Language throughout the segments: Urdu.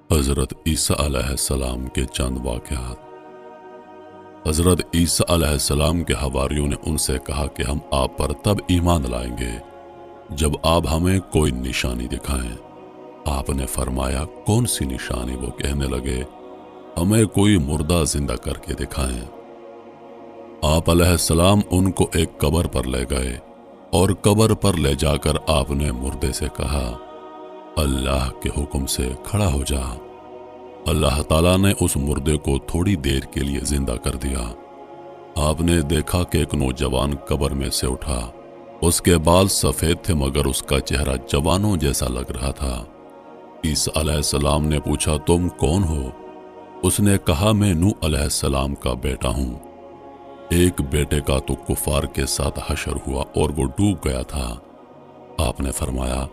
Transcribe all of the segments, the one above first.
حضرت عیسیٰ علیہ السلام کے چند واقعات۔ حضرت عیسیٰ علیہ السلام کے حواریوں نے ان سے کہا کہ ہم آپ پر تب ایمان لائیں گے جب آپ ہمیں کوئی نشانی دکھائیں۔ آپ نے فرمایا کون سی نشانی؟ وہ کہنے لگے ہمیں کوئی مردہ زندہ کر کے دکھائیں۔ آپ علیہ السلام ان کو ایک قبر پر لے گئے اور قبر پر لے جا کر آپ نے مردے سے کہا اللہ کے حکم سے کھڑا ہو جا۔ اللہ تعالیٰ نے اس مردے کو تھوڑی دیر کے لیے زندہ کر دیا۔ آپ نے دیکھا کہ ایک نوجوان قبر میں سے اٹھا۔ اس کے بال سفید تھے مگر اس کا چہرہ جوانوں جیسا لگ رہا تھا۔ عیسیٰ علیہ السلام نے پوچھا تم کون ہو؟ اس نے کہا میں نوح علیہ السلام کا بیٹا ہوں۔ ایک بیٹے کا تو کفار کے ساتھ حشر ہوا اور وہ ڈوب گیا تھا۔ آپ نے فرمایا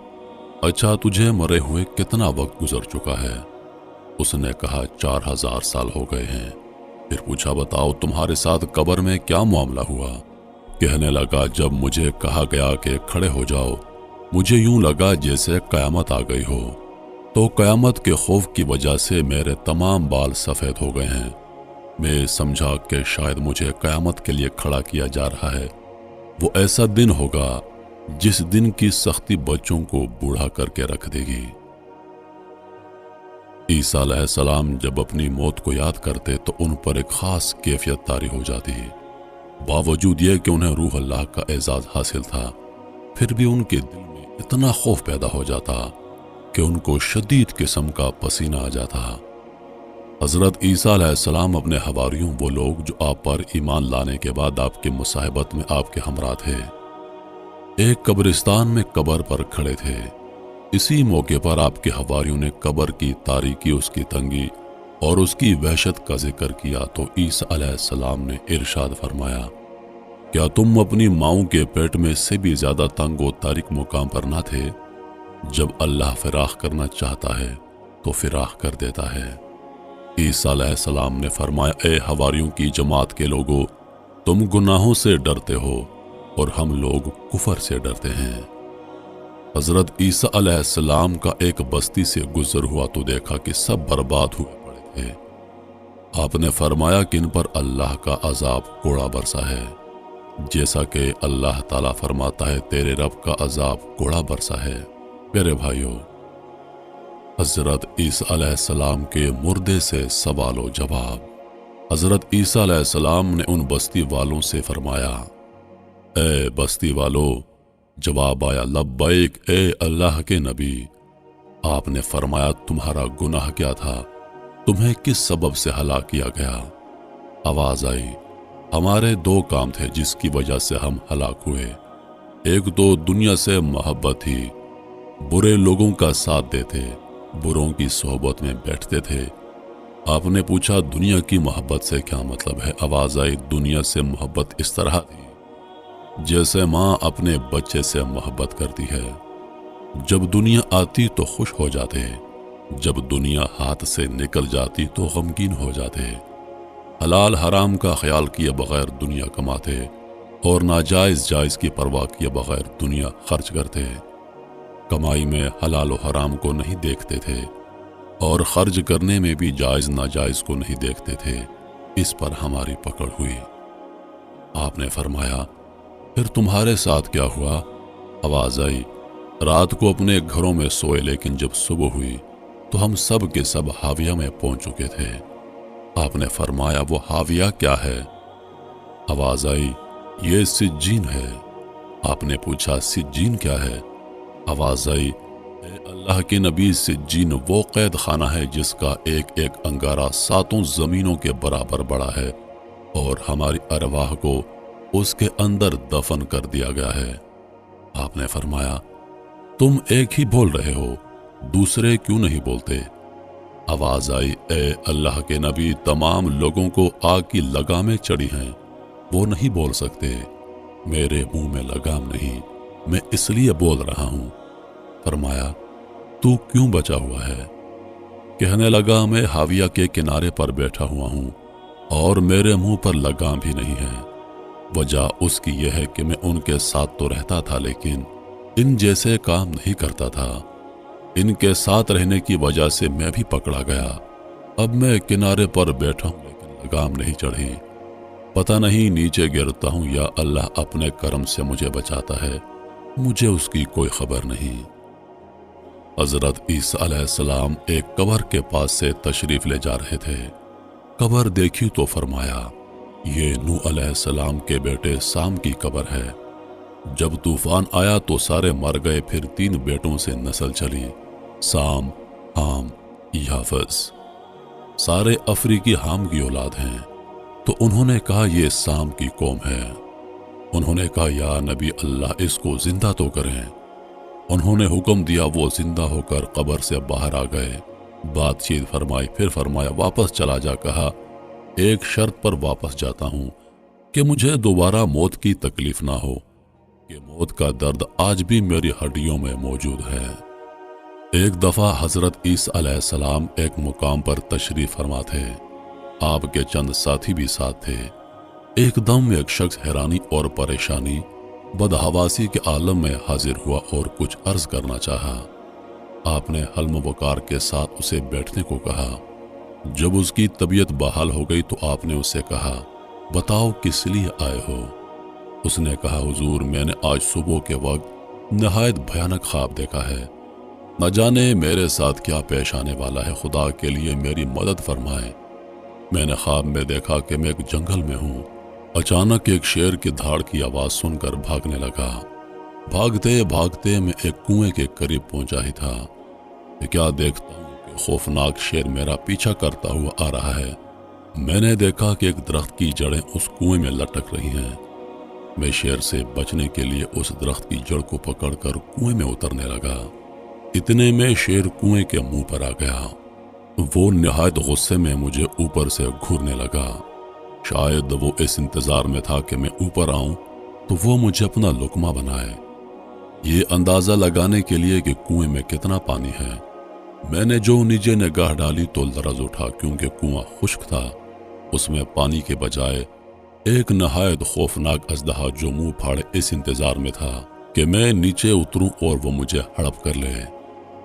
اچھا تجھے مرے ہوئے کتنا وقت گزر چکا ہے؟ اس نے کہا 4000 سال ہو گئے ہیں۔ پھر پوچھا بتاؤ تمہارے ساتھ قبر میں کیا معاملہ ہوا؟ کہنے لگا جب مجھے کہا گیا کہ کھڑے ہو جاؤ مجھے یوں لگا جیسے قیامت آ گئی ہو، تو قیامت کے خوف کی وجہ سے میرے تمام بال سفید ہو گئے ہیں۔ میں سمجھا کہ شاید مجھے قیامت کے لیے کھڑا کیا جا رہا ہے۔ وہ ایسا دن ہوگا جس دن کی سختی بچوں کو بوڑھا کر کے رکھ دے گی۔ عیسیٰ علیہ السلام جب اپنی موت کو یاد کرتے تو ان پر ایک خاص کیفیت طاری ہو جاتی، باوجود یہ کہ انہیں روح اللہ کا اعزاز حاصل تھا، پھر بھی ان کے دل میں اتنا خوف پیدا ہو جاتا کہ ان کو شدید قسم کا پسینہ آ جاتا۔ حضرت عیسیٰ علیہ السلام اپنے حواریوں، وہ لوگ جو آپ پر ایمان لانے کے بعد آپ کے مصاحبت میں آپ کے ہمراہ تھے، ایک قبرستان میں قبر پر کھڑے تھے۔ اسی موقع پر آپ کے حواریوں نے قبر کی تاریکی، اس کی تنگی اور اس کی وحشت کا ذکر کیا تو عیسیٰ علیہ السلام نے ارشاد فرمایا کیا تم اپنی ماؤں کے پیٹ میں سے بھی زیادہ تنگ و تاریک مقام پر نہ تھے؟ جب اللہ فراخ کرنا چاہتا ہے تو فراخ کر دیتا ہے۔ عیسیٰ علیہ السلام نے فرمایا اے حواریوں کی جماعت کے لوگوں، تم گناہوں سے ڈرتے ہو اور ہم لوگ کفر سے ڈرتے ہیں۔ حضرت عیسیٰ علیہ السلام کا ایک بستی سے گزر ہوا تو دیکھا کہ سب برباد ہوئے پڑے تھے۔ آپ نے فرمایا کہ ان پر اللہ کا عذاب کوڑا برسا ہے، جیسا کہ اللہ تعالیٰ فرماتا ہے تیرے رب کا عذاب کوڑا برسا ہے۔ میرے بھائیوں، حضرت عیسیٰ علیہ السلام کے مردے سے سوال و جواب۔ حضرت عیسیٰ علیہ السلام نے ان بستی والوں سے فرمایا اے بستی والو، جواب آیا لبیک اے اللہ کے نبی۔ آپ نے فرمایا تمہارا گناہ کیا تھا؟ تمہیں کس سبب سے ہلاک کیا گیا؟ آواز آئی ہمارے 2 کام تھے جس کی وجہ سے ہم ہلاک ہوئے، ایک تو دنیا سے محبت تھی، برے لوگوں کا ساتھ دیتے، بروں کی صحبت میں بیٹھتے تھے۔ آپ نے پوچھا دنیا کی محبت سے کیا مطلب ہے؟ آواز آئی دنیا سے محبت اس طرح تھی جیسے ماں اپنے بچے سے محبت کرتی ہے، جب دنیا آتی تو خوش ہو جاتے، جب دنیا ہاتھ سے نکل جاتی تو غمگین ہو جاتے، حلال حرام کا خیال کیے بغیر دنیا کماتے اور ناجائز جائز کی پرواہ کیے بغیر دنیا خرچ کرتے، کمائی میں حلال و حرام کو نہیں دیکھتے تھے اور خرچ کرنے میں بھی جائز ناجائز کو نہیں دیکھتے تھے۔ اس پر ہماری پکڑ ہوئی۔ آپ نے فرمایا پھر تمہارے ساتھ کیا ہوا؟ آواز آئی رات کو اپنے گھروں میں سوئے، لیکن جب صبح ہوئی تو ہم سب کے سب حاویہ میں پہنچ چکے تھے۔ آپ نے فرمایا وہ حاویہ کیا ہے؟ آواز آئی یہ سجین ہے۔ آپ نے پوچھا سجین کیا ہے؟ آواز آئی اے اللہ کے نبی، سجین وہ قید خانہ ہے جس کا ایک ایک انگارہ 7 زمینوں کے برابر بڑا ہے اور ہماری ارواح کو اس کے اندر دفن کر دیا گیا ہے۔ آپ نے فرمایا تم ایک ہی بول رہے ہو، دوسرے کیوں نہیں بولتے؟ آواز آئی اے اللہ کے نبی، تمام لوگوں کو آگ کی لگامیں چڑھی ہیں، وہ نہیں بول سکتے، میرے منہ میں لگام نہیں، میں اس لیے بول رہا ہوں۔ فرمایا تو کیوں بچا ہوا ہے؟ کہنے لگا میں حاویہ کے کنارے پر بیٹھا ہوا ہوں اور میرے منہ پر لگام بھی نہیں ہے۔ وجہ اس کی یہ ہے کہ میں ان کے ساتھ تو رہتا تھا لیکن ان جیسے کام نہیں کرتا تھا۔ ان کے ساتھ رہنے کی وجہ سے میں بھی پکڑا گیا۔ اب میں کنارے پر بیٹھا ہوں لیکن لگام نہیں چڑھی۔ پتہ نہیں نیچے گرتا ہوں یا اللہ اپنے کرم سے مجھے بچاتا ہے، مجھے اس کی کوئی خبر نہیں۔ حضرت عیسیٰ علیہ السلام ایک قبر کے پاس سے تشریف لے جا رہے تھے۔ قبر دیکھی تو فرمایا، یہ نوح علیہ السلام کے بیٹے سام کی قبر ہے۔ جب طوفان آیا تو سارے مر گئے، پھر 3 بیٹوں سے نسل چلی، سام، حام، یافس۔ سارے افریقی حام کی اولاد ہیں۔ تو انہوں نے کہا یہ سام کی قوم ہے۔ انہوں نے کہا یا نبی اللہ اس کو زندہ تو کریں۔ انہوں نے حکم دیا، وہ زندہ ہو کر قبر سے باہر آ گئے، بات چیت فرمائی، پھر فرمایا واپس چلا جا۔ کہا ایک شرط پر واپس جاتا ہوں کہ مجھے دوبارہ موت کی تکلیف نہ ہو، کہ موت کا درد آج بھی میری ہڈیوں میں موجود ہے۔ ایک دفعہ حضرت عیسیٰ علیہ السلام ایک مقام پر تشریف فرما تھے، آپ کے چند ساتھی بھی ساتھ تھے۔ ایک دم ایک شخص حیرانی اور پریشانی، بدحواسی کے عالم میں حاضر ہوا اور کچھ عرض کرنا چاہا۔ آپ نے حلم وقار کے ساتھ اسے بیٹھنے کو کہا۔ جب اس کی طبیعت بحال ہو گئی تو آپ نے اسے کہا بتاؤ کس لیے آئے ہو؟ اس نے کہا حضور میں نے آج صبح کے وقت نہایت بھیانک خواب دیکھا ہے، نہ جانے میرے ساتھ کیا پیش آنے والا ہے، خدا کے لیے میری مدد فرمائے۔ میں نے خواب میں دیکھا کہ میں ایک جنگل میں ہوں، اچانک ایک شیر کی دھاڑ کی آواز سن کر بھاگنے لگا۔ بھاگتے بھاگتے میں ایک کنویں کے قریب پہنچا ہی تھا کہ کیا دیکھتا ہوں کہ خوفناک شیر میرا پیچھا کرتا ہوا آ رہا ہے۔ میں نے دیکھا کہ ایک درخت کی جڑیں اس کنویں میں لٹک رہی ہیں۔ میں شیر سے بچنے کے لیے اس درخت کی جڑ کو پکڑ کر کنویں میں اترنے لگا۔ اتنے میں شیر کنویں کے منہ پر آ گیا۔ وہ نہایت غصے میں مجھے اوپر سے گھورنے لگا۔ شاید وہ اس انتظار میں تھا کہ میں اوپر آؤں تو وہ مجھے اپنا لقمہ بنائے، یہ اندازہ لگانے کے لیے کہ کنویں میں کتنا پانی ہے۔ میں نے جو نیچے نگاہ ڈالی تو لرز اٹھا کیونکہ کنواں خشک تھا، اس میں پانی کے بجائے ایک نہایت خوفناک اژدہا جو منہ پھاڑے اس انتظار میں تھا کہ میں نیچے اتروں اور وہ مجھے ہڑپ کر لے۔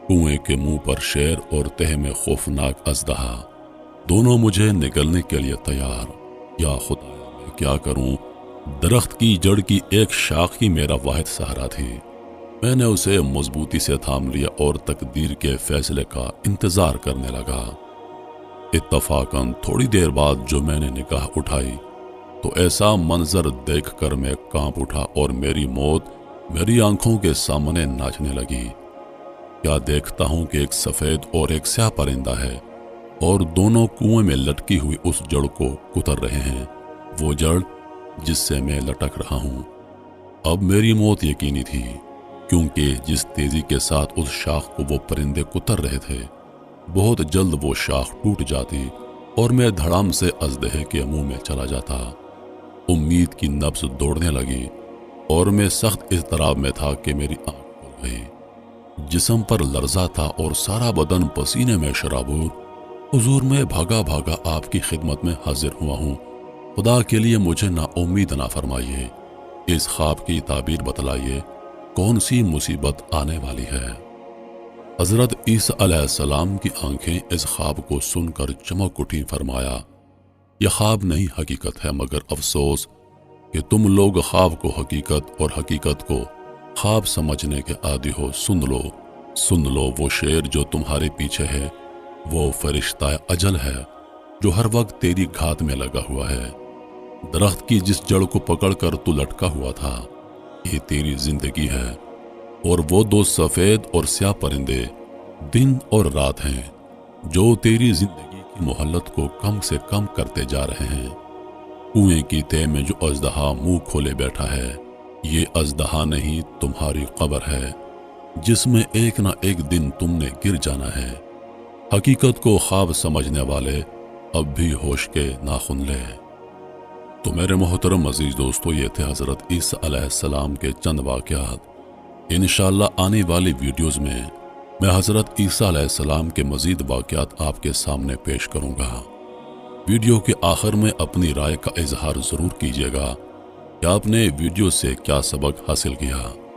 کنویں کے منہ پر شیر اور تہہ میں خوفناک اژدہا، دونوں مجھے نگلنے کے لیے تیار۔ یا خدا میں کیا کروں؟ درخت کی جڑ کی ایک شاخ ہی میرا واحد سہارا تھی۔ میں نے اسے مضبوطی سے تھام لیا اور تقدیر کے فیصلے کا انتظار کرنے لگا۔ اتفاقاً تھوڑی دیر بعد جو میں نے نگاہ اٹھائی تو ایسا منظر دیکھ کر میں کانپ اٹھا اور میری موت میری آنکھوں کے سامنے ناچنے لگی۔ کیا دیکھتا ہوں کہ ایک سفید اور ایک سیاہ پرندہ ہے اور دونوں کنویں میں لٹکی ہوئی اس جڑ کو کتر رہے ہیں، وہ جڑ جس سے میں لٹک رہا ہوں۔ اب میری موت یقینی تھی کیونکہ جس تیزی کے ساتھ اس شاخ کو وہ پرندے کتر رہے تھے، بہت جلد وہ شاخ ٹوٹ جاتی اور میں دھڑام سے اژدہے کے منہ میں چلا جاتا۔ امید کی نبض دوڑنے لگی اور میں سخت اضطراب میں تھا کہ میری آنکھ کھل گئی۔ جسم پر لرزہ تھا اور سارا بدن پسینے میں شرابور۔ حضور میں بھاگا بھاگا آپ کی خدمت میں حاضر ہوا ہوں، خدا کے لیے مجھے نا امید نہ فرمائیے، اس خواب کی تعبیر بتلائیے، کون سی مصیبت آنے والی ہے؟ حضرت عیسیٰ علیہ السلام کی آنکھیں اس خواب کو سن کر چمک اٹھی، فرمایا یہ خواب نہیں حقیقت ہے، مگر افسوس کہ تم لوگ خواب کو حقیقت اور حقیقت کو خواب سمجھنے کے عادی ہو۔ سن لو وہ شیر جو تمہارے پیچھے ہے، وہ فرشتہ اجل ہے جو ہر وقت تیری گھات میں لگا ہوا ہے۔ درخت کی جس جڑ کو پکڑ کر تو لٹکا ہوا تھا، یہ تیری زندگی ہے، اور وہ 2 سفید اور سیاہ پرندے دن اور رات ہیں جو تیری زندگی کی مہلت کو کم سے کم کرتے جا رہے ہیں۔ کنویں کی تہ میں جو اژدہا منہ کھولے بیٹھا ہے، یہ اژدہا نہیں، تمہاری قبر ہے جس میں ایک نہ ایک دن تم نے گر جانا ہے۔ حقیقت کو خواب سمجھنے والے اب بھی ہوش کے ناخن لے۔ تو میرے محترم عزیز دوستو، یہ تھے حضرت عیسیٰ علیہ السلام کے چند واقعات۔ انشاءاللہ آنے والی ویڈیوز میں حضرت عیسیٰ علیہ السلام کے مزید واقعات آپ کے سامنے پیش کروں گا۔ ویڈیو کے آخر میں اپنی رائے کا اظہار ضرور کیجیے گا کہ آپ نے ویڈیو سے کیا سبق حاصل کیا۔